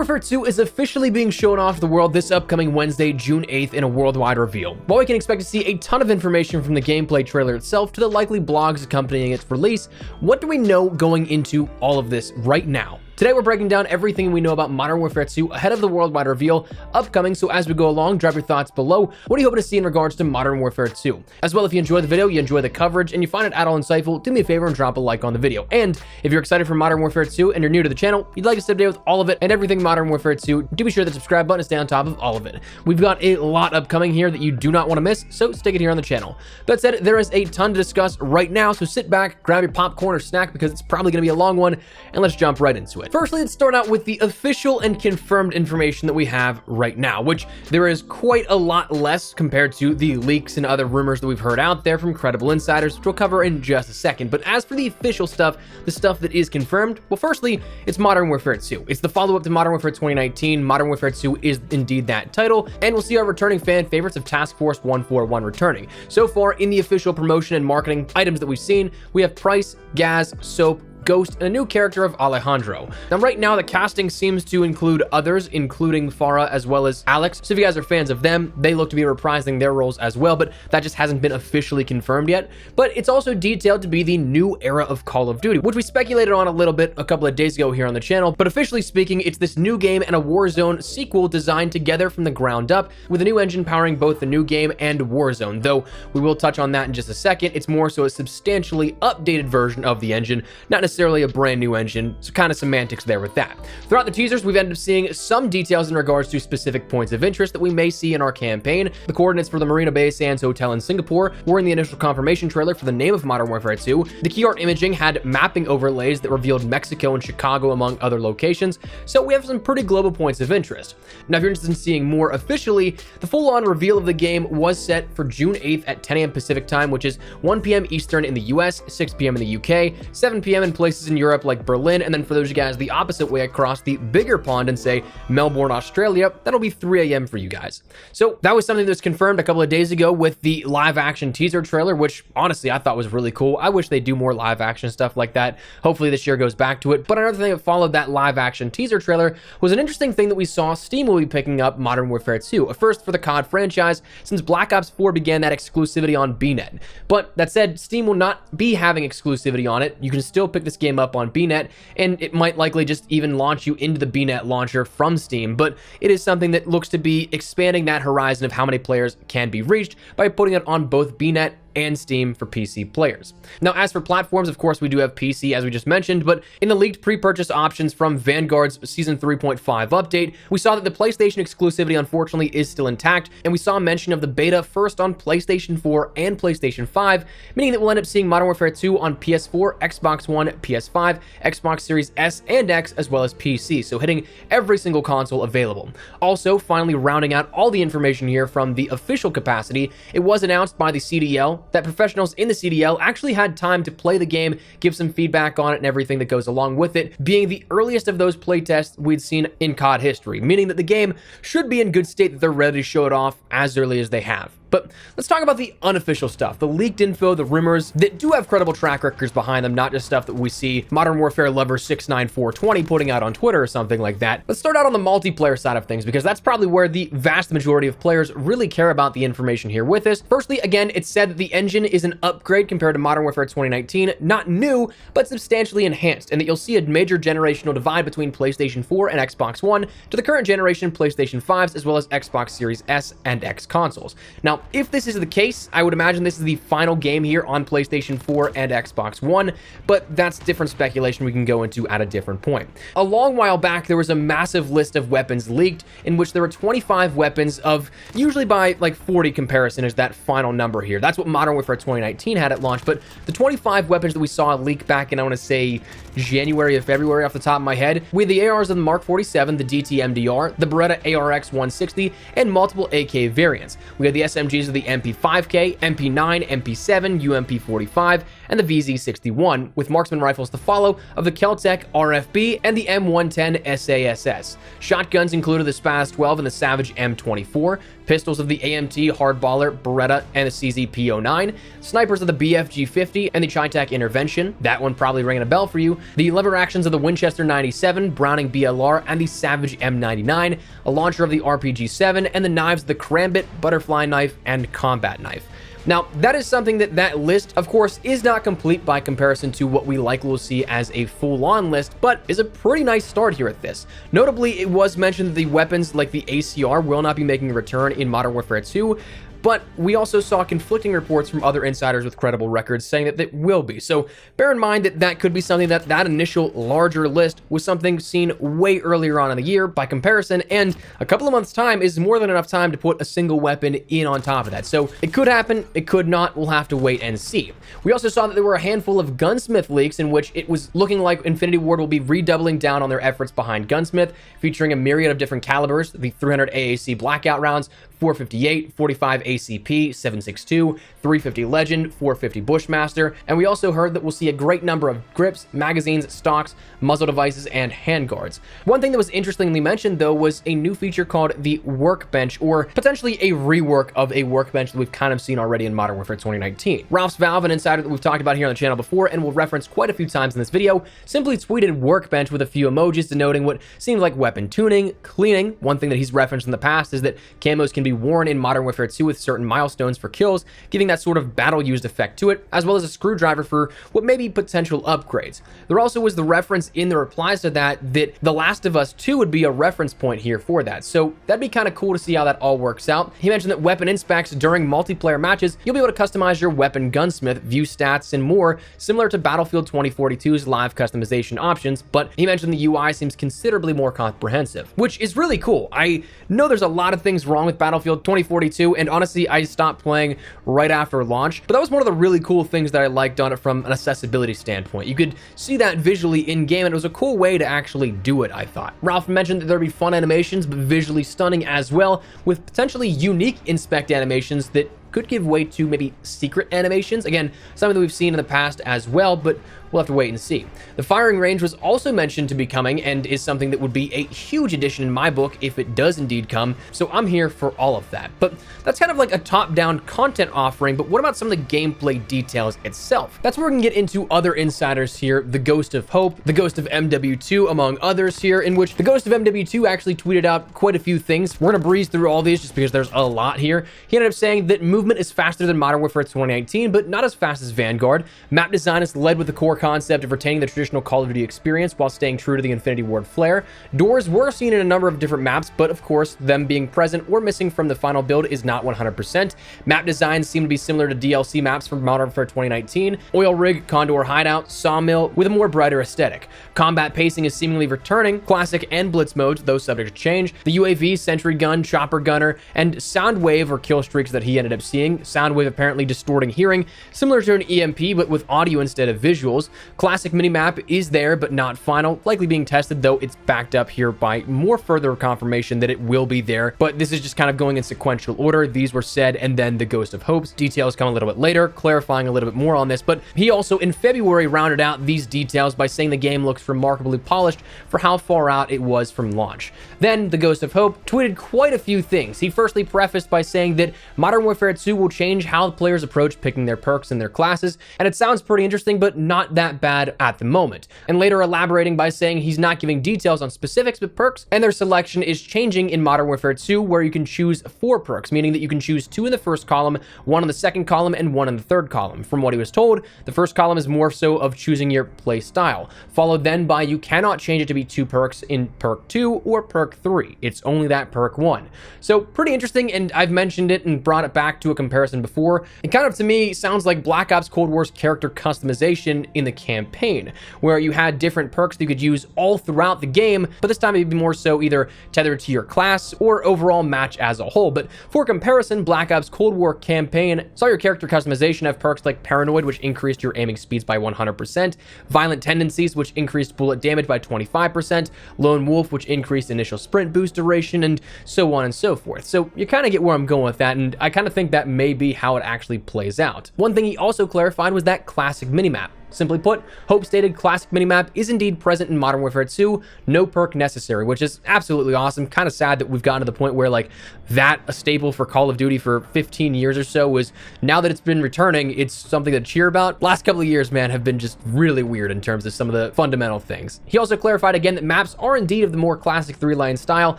Warfare 2 is officially being shown off to the world this upcoming Wednesday, June 8th in a worldwide reveal. While we can expect to see a ton of information from the gameplay trailer itself to the likely blogs accompanying its release, what do we know going into all of this right now? Today we're breaking down everything we know about Modern Warfare 2 ahead of the worldwide reveal upcoming, so as we go along, drop your thoughts below. What are you hoping to see in regards to Modern Warfare 2? As well, if you enjoy the video, you enjoy the coverage, and you find it at all insightful, do me a favor and drop a like on the video. And if you're excited for Modern Warfare 2 and you're new to the channel, you'd like to stay up to date with all of it and everything Modern Warfare 2, do be sure the subscribe button is stay on top of all of it. We've got a lot upcoming here that you do not want to miss, so stick it here on the channel. That said, there is a ton to discuss right now, so sit back, grab your popcorn or snack because it's probably going to be a long one, and let's jump right into it. Firstly, let's start out with the official and confirmed information that we have right now, which there is quite a lot less compared to the leaks and other rumors that we've heard out there from credible insiders, which we'll cover in just a second. But as for the official stuff, the stuff that is confirmed, well, firstly, it's Modern Warfare 2. It's the follow-up to Modern Warfare 2019. Modern Warfare 2 is indeed that title, and we'll see our returning fan favorites of Task Force 141 returning. So far, in the official promotion and marketing items that we've seen, we have Price, Gaz, Soap, Ghost, and a new character of Alejandro. Now, right now, the casting seems to include others, including Farah as well as Alex. So if you guys are fans of them, they look to be reprising their roles as well, but that just hasn't been officially confirmed yet. But it's also detailed to be the new era of Call of Duty, which we speculated on a little bit a couple of days ago here on the channel. But officially speaking, it's this new game and a Warzone sequel designed together from the ground up, with a new engine powering both the new game and Warzone. Though we will touch on that in just a second, it's more so a substantially updated version of the engine, not necessarily a brand new engine, so kind of semantics there with that. Throughout the teasers, we've ended up seeing some details in regards to specific points of interest that we may see in our campaign. The coordinates for the Marina Bay Sands Hotel in Singapore were in the initial confirmation trailer for the name of Modern Warfare 2. The key art imaging had mapping overlays that revealed Mexico and Chicago among other locations, so we have some pretty global points of interest. Now, if you're interested in seeing more officially, the full-on reveal of the game was set for June 8th at 10 a.m. Pacific time, which is 1 p.m. Eastern in the US, 6 p.m. in the UK, 7 p.m. in places in Europe like Berlin, and then for those of you guys the opposite way across the bigger pond and say Melbourne, Australia, that'll be 3 a.m. for you guys. So that was something that was confirmed a couple of days ago with the live action teaser trailer, which honestly I thought was really cool. I wish they do more live action stuff like that. Hopefully this year goes back to it. But another thing that followed that live action teaser trailer was an interesting thing that we saw Steam will be picking up Modern Warfare 2, a first for the COD franchise since Black Ops 4 began that exclusivity on BNet. But that said, Steam will not be having exclusivity on it. You can still pick this game up on BNet, and it might likely just even launch you into the BNet launcher from Steam, but it is something that looks to be expanding that horizon of how many players can be reached by putting it on both BNet and Steam for PC players. Now, as for platforms, of course, we do have PC, as we just mentioned, but in the leaked pre-purchase options from Vanguard's Season 3.5 update, we saw that the PlayStation exclusivity, unfortunately, is still intact, and we saw mention of the beta first on PlayStation 4 and PlayStation 5, meaning that we'll end up seeing Modern Warfare 2 on PS4, Xbox One, PS5, Xbox Series S and X, as well as PC, so hitting every single console available. Also, finally rounding out all the information here from the official capacity, it was announced by the CDL that professionals in the CDL actually had time to play the game, give some feedback on it and everything that goes along with it, being the earliest of those playtests we'd seen in COD history, meaning that the game should be in good state, that they're ready to show it off as early as they have. But let's talk about the unofficial stuff, the leaked info, the rumors that do have credible track records behind them, not just stuff that we see Modern Warfare lover 69420 putting out on Twitter or something like that. Let's start out on the multiplayer side of things, because that's probably where the vast majority of players really care about the information here with us. Firstly, again, it's said that the engine is an upgrade compared to Modern Warfare 2019, not new, but substantially enhanced, and that you'll see a major generational divide between PlayStation 4 and Xbox One to the current generation PlayStation 5s, as well as Xbox Series S and X consoles. Now, if this is the case, I would imagine this is the final game here on PlayStation 4 and Xbox One, but that's different speculation we can go into at a different point. A long while back, there was a massive list of weapons leaked, in which there were 25 weapons of, usually by like 40 comparison is that final number here. That's what Modern Warfare 2019 had at launch, but the 25 weapons that we saw leak back in, I want to say, January or February off the top of my head, with the ARs of the Mark 47, the DT-MDR, the Beretta ARX 160, and multiple AK variants. We had the SMGs of the MP5K, MP9, MP7, UMP45, and the VZ61, with marksman rifles to follow of the Keltec RFB and the M110 SASS. Shotguns included the Spaz 12 and the Savage M24. pistols of the AMT Hardballer, Beretta, and the CZP-09, snipers of the BFG-50 and the Chi-Tech Intervention, that one probably ringing a bell for you, the lever actions of the Winchester 97, Browning BLR, and the Savage M99, a launcher of the RPG-7, and the knives of the Karambit, Butterfly Knife, and Combat Knife. Now, that is something that list, of course, is not complete by comparison to what we likely will see as a full-on list, but is a pretty nice start here at this. Notably, it was mentioned that the weapons like the ACR will not be making a return in Modern Warfare 2, but we also saw conflicting reports from other insiders with credible records saying that it will be. So bear in mind that that could be something that initial larger list was something seen way earlier on in the year by comparison, and a couple of months' time is more than enough time to put a single weapon in on top of that. So it could happen, it could not, we'll have to wait and see. We also saw that there were a handful of Gunsmith leaks in which it was looking like Infinity Ward will be redoubling down on their efforts behind Gunsmith, featuring a myriad of different calibers, the 300 AAC Blackout rounds, 458, 45 ACP, 762, 350 Legend, 450 Bushmaster, and we also heard that we'll see a great number of grips, magazines, stocks, muzzle devices, and handguards. One thing that was interestingly mentioned, though, was a new feature called the Workbench, or potentially a rework of a workbench that we've kind of seen already in Modern Warfare 2019. Ralph's Valve, an insider that we've talked about here on the channel before and will reference quite a few times in this video, simply tweeted Workbench with a few emojis denoting what seemed like weapon tuning, cleaning. One thing that he's referenced in the past is that camos can be worn in Modern Warfare 2 with certain milestones for kills, giving that sort of battle-used effect to it, as well as a screwdriver for what may be potential upgrades. There also was the reference in the replies to that The Last of Us 2 would be a reference point here for that, so that'd be kind of cool to see how that all works out. He mentioned that weapon inspects during multiplayer matches, you'll be able to customize your weapon gunsmith, view stats, and more, similar to Battlefield 2042's live customization options, but he mentioned the UI seems considerably more comprehensive, which is really cool. I know there's a lot of things wrong with Battlefield 2042, and honestly, I stopped playing right after launch, but that was one of the really cool things that I liked on it from an accessibility standpoint. You could see that visually in-game, and it was a cool way to actually do it, I thought. Ralph mentioned that there'd be fun animations, but visually stunning as well, with potentially unique inspect animations that could give way to maybe secret animations. Again, something that we've seen in the past as well, but we'll have to wait and see. The firing range was also mentioned to be coming and is something that would be a huge addition in my book if it does indeed come, so I'm here for all of that. But that's kind of like a top-down content offering, but what about some of the gameplay details itself? That's where we can get into other insiders here, the Ghost of Hope, the Ghost of MW2, among others here, in which the Ghost of MW2 actually tweeted out quite a few things. We're gonna breeze through all these just because there's a lot here. He ended up saying that movement is faster than Modern Warfare 2019, but not as fast as Vanguard. Map design is led with the core concept of retaining the traditional Call of Duty experience while staying true to the Infinity Ward flair. Doors were seen in a number of different maps, but of course, them being present or missing from the final build is not 100%. Map designs seem to be similar to DLC maps from Modern Warfare 2019. Oil Rig, Condor Hideout, Sawmill, with a more brighter aesthetic. Combat pacing is seemingly returning, classic and blitz modes, though subject to change. The UAV, Sentry Gun, Chopper Gunner, and Soundwave or kill streaks that he ended up seeing. Soundwave apparently distorting hearing, similar to an EMP, but with audio instead of visuals. Classic minimap is there, but not final, likely being tested, though it's backed up here by more further confirmation that it will be there, but this is just kind of going in sequential order. These were said, and then the Ghost of Hope's details come a little bit later, clarifying a little bit more on this, but he also in February rounded out these details by saying the game looks remarkably polished for how far out it was from launch. Then the Ghost of Hope tweeted quite a few things. He firstly prefaced by saying that Modern Warfare 2 will change how the players approach picking their perks and their classes, and it sounds pretty interesting, but not that bad at the moment. And later elaborating by saying he's not giving details on specifics with perks, and their selection is changing in Modern Warfare 2, where you can choose 4 perks, meaning that you can choose 2 in the first column, 1 in the second column, and 1 in the third column. From what he was told, the first column is more so of choosing your play style, followed then by you cannot change it to be 2 perks in perk 2 or perk 3. It's only that perk 1. So pretty interesting, and I've mentioned it and brought it back to a comparison before. It kind of, to me, sounds like Black Ops Cold War's character customization in the campaign, where you had different perks that you could use all throughout the game, but this time it'd be more so either tethered to your class or overall match as a whole. But for comparison, Black Ops Cold War campaign saw your character customization have perks like Paranoid, which increased your aiming speeds by 100%, Violent Tendencies, which increased bullet damage by 25%, Lone Wolf, which increased initial sprint boost duration, and so on and so forth. So you kind of get where I'm going with that, and I kind of think that may be how it actually plays out. One thing he also clarified was that classic minimap. Simply put, Hope stated classic minimap is indeed present in Modern Warfare 2, no perk necessary, which is absolutely awesome. Kind of sad that we've gotten to the point where like that, a staple for Call of Duty for 15 years or so, was now that it's been returning, it's something to cheer about. Last couple of years, man, have been just really weird in terms of some of the fundamental things. He also clarified again that maps are indeed of the more classic 3-lane style: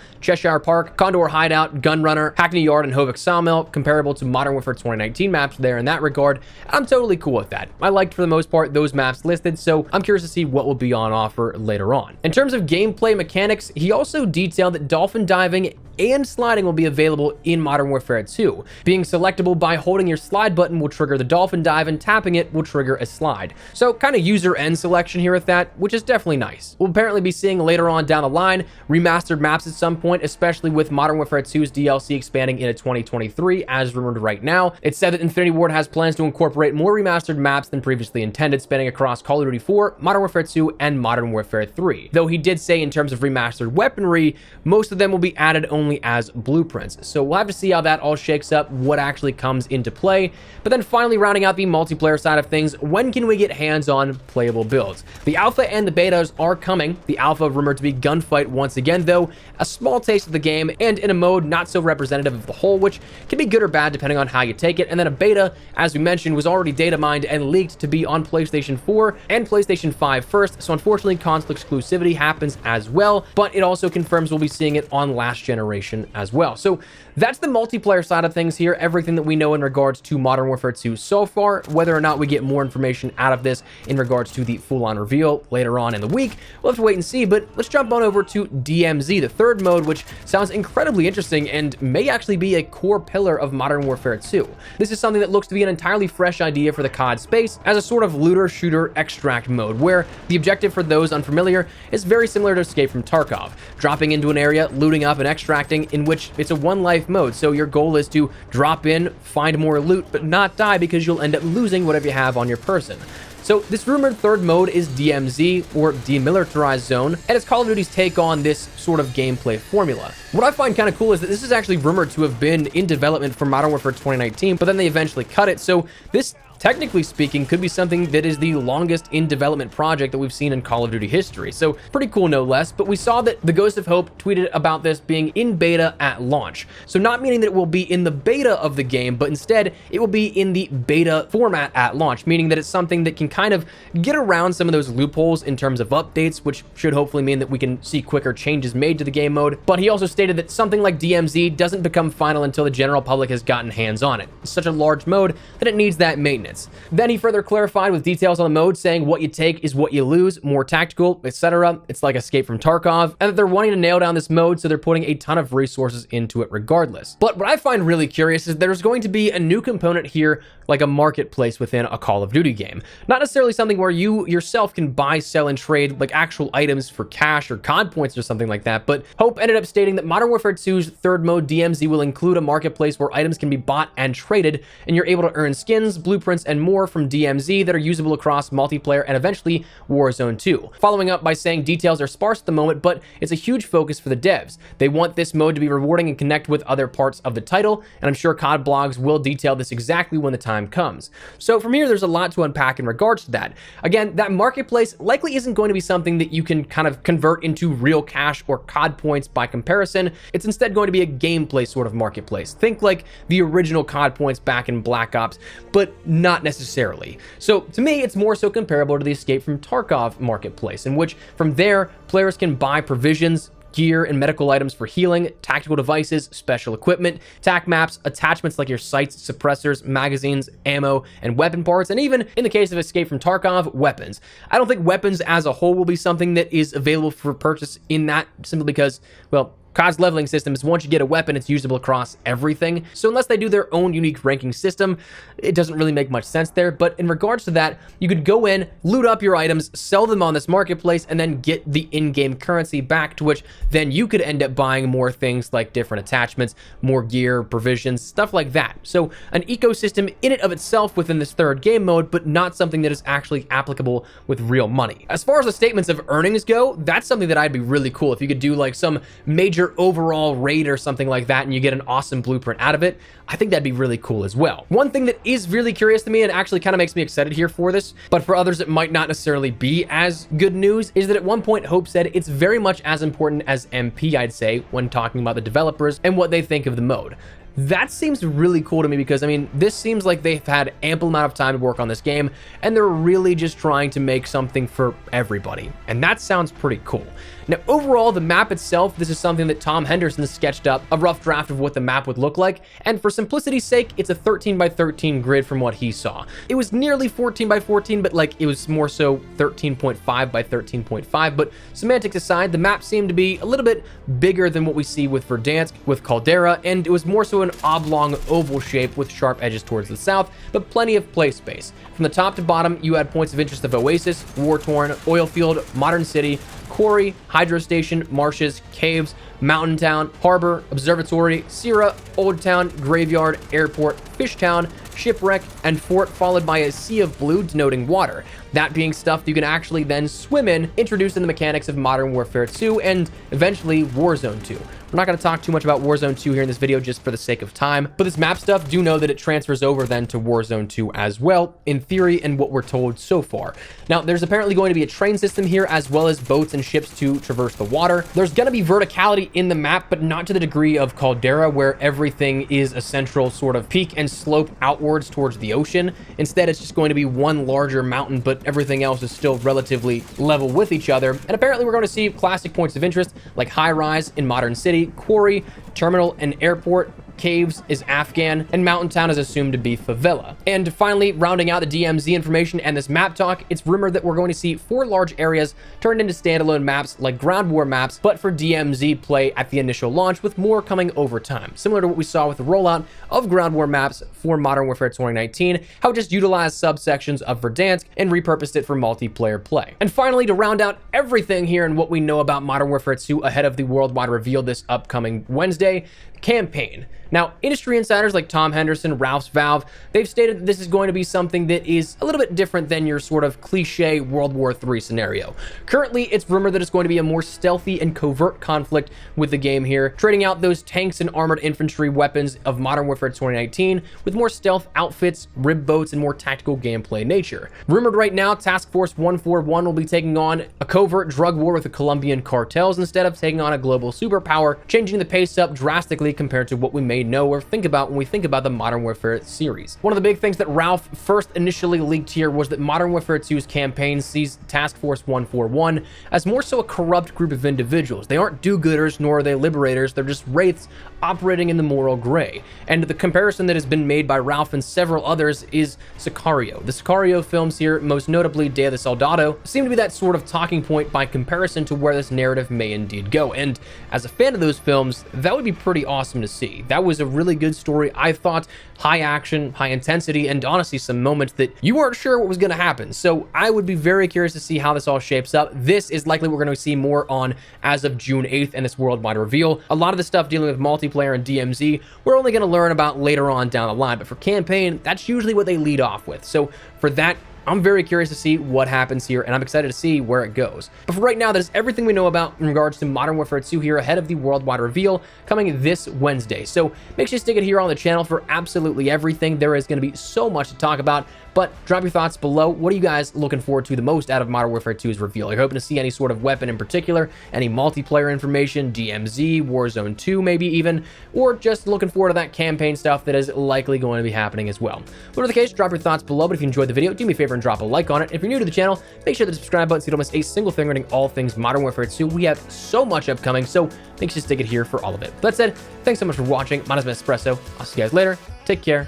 Cheshire Park, Condor Hideout, Gunrunner, Hackney Yard, and Hovik Sawmill, comparable to Modern Warfare 2019 maps there in that regard. I'm totally cool with that. I liked, for the most part, those maps listed, so I'm curious to see what will be on offer later on. In terms of gameplay mechanics, he also detailed that dolphin diving and sliding will be available in Modern Warfare 2. Being selectable by holding your slide button will trigger the dolphin dive, and tapping it will trigger a slide. So kind of user end selection here with that, which is definitely nice. We'll apparently be seeing later on down the line remastered maps at some point, especially with Modern Warfare 2's DLC expanding into 2023 as rumored right now. It said that Infinity Ward has plans to incorporate more remastered maps than previously intended, spanning across Call of Duty 4, Modern Warfare 2, and Modern Warfare 3. Though he did say in terms of remastered weaponry, most of them will be added only as blueprints. So we'll have to see how that all shakes up, what actually comes into play. But then finally, rounding out the multiplayer side of things, when can we get hands-on playable builds? The alpha and the betas are coming. The alpha rumored to be gunfight once again, though a small taste of the game and in a mode not so representative of the whole, which can be good or bad depending on how you take it. And then a beta, as we mentioned, was already data mined and leaked to be on PlayStation 4 and PlayStation 5 first. So unfortunately, console exclusivity happens as well, but it also confirms we'll be seeing it on last generation as well. So that's the multiplayer side of things here, everything that we know in regards to Modern Warfare 2 so far. Whether or not we get more information out of this in regards to the full-on reveal later on in the week, we'll have to wait and see. But let's jump on over to DMZ, the third mode, which sounds incredibly interesting and may actually be a core pillar of Modern Warfare 2. This is something that looks to be an entirely fresh idea for the COD space as a sort of looter-shooter extract mode, where the objective for those unfamiliar is very similar to Escape from Tarkov, dropping into an area, looting up, and extracting, in which it's a one-life mode. So your goal is to drop in, find more loot, but not die, because you'll end up losing whatever you have on your person. So this rumored third mode is DMZ, or Demilitarized Zone, and it's Call of Duty's take on this sort of gameplay formula. What I find kind of cool is that this is actually rumored to have been in development for Modern Warfare 2019, but then they eventually cut it. So this, technically speaking, could be something that is the longest in development project that we've seen in Call of Duty history. So pretty cool, no less. But we saw that the Ghost of Hope tweeted about this being in beta at launch. So not meaning that it will be in the beta of the game, but instead it will be in the beta format at launch, meaning that it's something that can kind of get around some of those loopholes in terms of updates, which should hopefully mean that we can see quicker changes made to the game mode. But he also stated that something like DMZ doesn't become final until the general public has gotten hands on it. It's such a large mode that it needs that maintenance. Then he further clarified with details on the mode, saying what you take is what you lose, more tactical, etc. It's like Escape from Tarkov, and that they're wanting to nail down this mode, so they're putting a ton of resources into it regardless. But what I find really curious is there's going to be a new component here, like a marketplace within a Call of Duty game. Not necessarily something where you yourself can buy, sell, and trade like actual items for cash or COD points or something like that, but Hope ended up stating that Modern Warfare 2's third mode, DMZ, will include a marketplace where items can be bought and traded, and you're able to earn skins, blueprints, and more from DMZ that are usable across multiplayer and eventually Warzone 2. Following up by saying details are sparse at the moment, but it's a huge focus for the devs. They want this mode to be rewarding and connect with other parts of the title, and I'm sure COD blogs will detail this exactly when the time comes. So from here, there's a lot to unpack in regards to that. Again, that marketplace likely isn't going to be something that you can kind of convert into real cash or COD points by comparison. It's instead going to be a gameplay sort of marketplace. Think like the original COD points back in Black Ops, but not necessarily. So to me, it's more so comparable to the Escape from Tarkov marketplace, in which from there, players can buy provisions, gear, and medical items for healing, tactical devices, special equipment, tac maps, attachments like your sights, suppressors, magazines, ammo, and weapon parts, and even in the case of Escape from Tarkov, weapons. I don't think weapons as a whole will be something that is available for purchase in that, simply because, well, COD's leveling system is once you get a weapon, it's usable across everything. So unless they do their own unique ranking system, it doesn't really make much sense there. But in regards to that, you could go in, loot up your items, sell them on this marketplace, and then get the in-game currency back, to which then you could end up buying more things like different attachments, more gear, provisions, stuff like that. So an ecosystem in and of itself within this third game mode, but not something that is actually applicable with real money. As far as the statements of earnings go, that's something that I'd be really cool if you could do like some major major overall raid or something like that and you get an awesome blueprint out of it, I think that'd be really cool as well. One thing that is really curious to me and actually kind of makes me excited here for this, but for others it might not necessarily be as good news, is that at one point Hope said it's very much as important as MP, I'd say, when talking about the developers and what they think of the mode. That seems really cool to me because, I mean, this seems like they've had ample amount of time to work on this game and they're really just trying to make something for everybody. And that sounds pretty cool. Now, overall, the map itself, this is something that Tom Henderson sketched up a rough draft of what the map would look like. And for simplicity's sake, it's a 13 by 13 grid from what he saw. It was nearly 14 by 14, but like it was more so 13.5 by 13.5. But semantics aside, the map seemed to be a little bit bigger than what we see with Verdansk, with Caldera, and it was more so an oblong oval shape with sharp edges towards the south, but plenty of play space. From the top to bottom, you had points of interest of Oasis, War-Torn, Oil Field, Modern City, Quarry, Hydro Station, Marshes, Caves, Mountain Town, Harbor, Observatory, Sierra, Old Town, Graveyard, Airport, Fish Town, Shipwreck, and Fort, followed by a sea of blue denoting water. That being stuff you can actually then swim in, introduced in the mechanics of Modern Warfare 2 and eventually Warzone 2. We're not going to talk too much about Warzone 2 here in this video just for the sake of time, but this map stuff, do know that it transfers over then to Warzone 2 as well, in theory and what we're told so far. Now, there's apparently going to be a train system here as well as boats and ships to traverse the water. There's going to be verticality in the map, but not to the degree of Caldera where everything is a central sort of peak and slope outwards towards the ocean. Instead, it's just going to be one larger mountain, but everything else is still relatively level with each other. And apparently we're going to see classic points of interest like High Rise in Modern City, Quarry, Terminal, and Airport. Caves is Afghan, and Mountain Town is assumed to be Favela. And finally, rounding out the DMZ information and this map talk, it's rumored that we're going to see 4 large areas turned into standalone maps like ground war maps, but for DMZ play at the initial launch, with more coming over time. Similar to what we saw with the rollout of ground war maps for Modern Warfare 2019, how it just utilized subsections of Verdansk and repurposed it for multiplayer play. And finally, to round out everything here and what we know about Modern Warfare 2 ahead of the worldwide reveal this upcoming Wednesday, campaign. Now, industry insiders like Tom Henderson, Ralph's Valve, they've stated that this is going to be something that is a little bit different than your sort of cliche World War III scenario. Currently, it's rumored that it's going to be a more stealthy and covert conflict with the game here, trading out those tanks and armored infantry weapons of Modern Warfare 2019 with more stealth outfits, rib boats, and more tactical gameplay nature. Rumored right now, Task Force 141 will be taking on a covert drug war with the Colombian cartels instead of taking on a global superpower, changing the pace up drastically compared to what we may know or think about when we think about the Modern Warfare series. One of the big things that Ralph first initially leaked here was that Modern Warfare 2's campaign sees Task Force 141 as more so a corrupt group of individuals. They aren't do-gooders, nor are they liberators, they're just wraiths operating in the moral gray. And the comparison that has been made by Ralph and several others is Sicario. The Sicario films here, most notably Day of the Soldado, seem to be that sort of talking point by comparison to where this narrative may indeed go. And as a fan of those films, that would be pretty awesome to see. That was a really good story, I thought. High action, high intensity, and honestly some moments that you weren't sure what was going to happen. So I would be very curious to see how this all shapes up. This is likely what we're going to see more on as of June 8th and this worldwide reveal. A lot of the stuff dealing with multiplayer and DMZ, we're only going to learn about later on down the line, but for campaign, that's usually what they lead off with. So for that, I'm very curious to see what happens here, and I'm excited to see where it goes. But for right now, that is everything we know about in regards to Modern Warfare 2 here ahead of the worldwide reveal coming this Wednesday. So make sure you stick it here on the channel for absolutely everything. There is going to be so much to talk about, but drop your thoughts below. What are you guys looking forward to the most out of Modern Warfare 2's reveal? Are you hoping to see any sort of weapon in particular, any multiplayer information, DMZ, Warzone 2 maybe even, or just looking forward to that campaign stuff that is likely going to be happening as well? Whatever the case, drop your thoughts below, but if you enjoyed the video, do me a favor and drop a like on it. If you're new to the channel, make sure to subscribe button so you don't miss a single thing regarding all things Modern Warfare 2. We have so much upcoming, so make sure to stick it here for all of it. That said, thanks so much for watching. My name is Espresso. I'll see you guys later. Take care,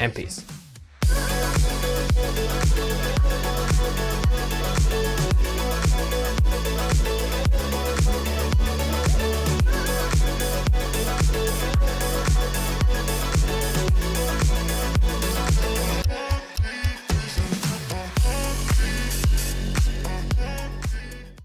and peace.